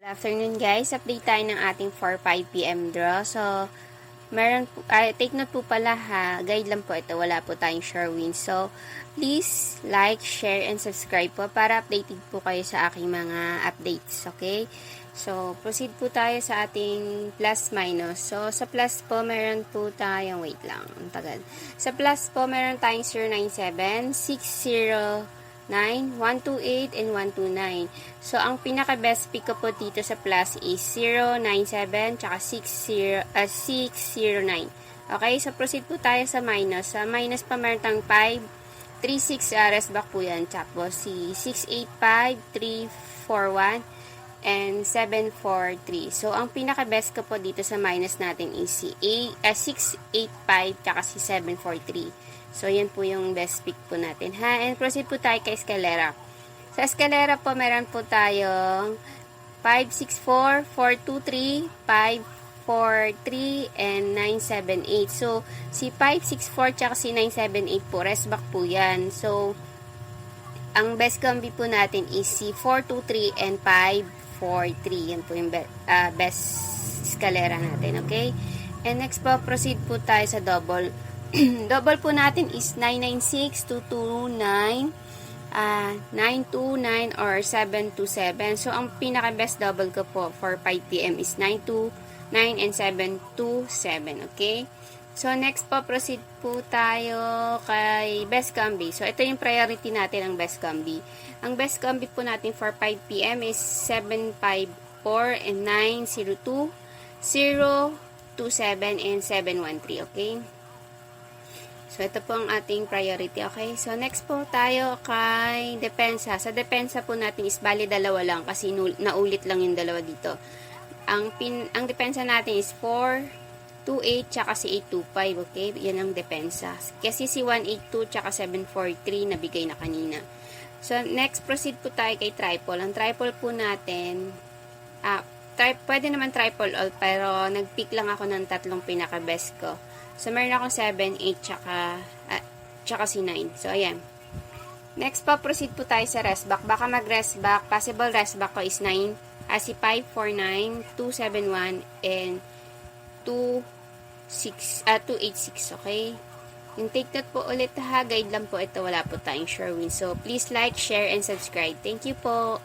Good afternoon guys, update tayo ng ating 4-5 PM draw. So, take note po pala ha, guide lang po ito, wala po tayong sure win. So, please like, share, and subscribe po para updated po kayo sa aking mga updates, okay? So, proceed po tayo sa ating plus minus. So, sa plus po, meron po tayong, wait lang, ang tagal. Sa plus po, meron tayong 097, 609, 128, and 129. So, ang pinaka-best pick ko po dito sa plus is 097, tsaka 609. Okay, so proceed po tayo sa minus. Sa minus pa, meron tayong 5, 36 rest back po yan. Tapos, si 685, 341, and 743. So, ang pinaka-best ko po dito sa minus natin is si 685 tsaka si 743. So, yan po yung best pick po natin, ha? And proceed po tayo kay Escalera. Sa Escalera po, meron po tayong 564, 423, 543, and 978. So, si 564 tsaka si 978 po, rest back po yan. So, ang best combi po natin is si 423 and 543. Yan po yung best Escalera natin, okay? And next po, proceed po tayo sa double. Double po natin is 996, 229, 929, or 727. So, ang pinaka-best double ko po for 5 PM is 929 and 727, okay? So, next po, proceed po tayo kay best combi. So, ito yung priority natin ang best combi. Ang best combi po natin for 5 PM is 754 and 902, 027, and 713, okay? So, ito po ang ating priority, okay? So, next po tayo kay depensa. Sa depensa po natin is bali dalawa lang kasi naulit lang yung dalawa dito. Ang depensa natin is 428 tsaka si 825, okay? Yan ang depensa. Kasi si 182 tsaka 743 nabigay na kanina. So, next proceed po tayo kay triple. Ang triple po natin, pwede naman triple all, pero nag-pick lang ako ng tatlong pinaka-best ko. So, meron akong 7, 8, tsaka si 9. So, ayan. Next pa, proceed po tayo sa rest back. Baka mag-rest back. Possible rest back ko is 9, si 549, 271, and 286, okay? Yung take note po ulit ha, guide lang po ito, wala po tayong sure win. So, please like, share, and subscribe. Thank you po.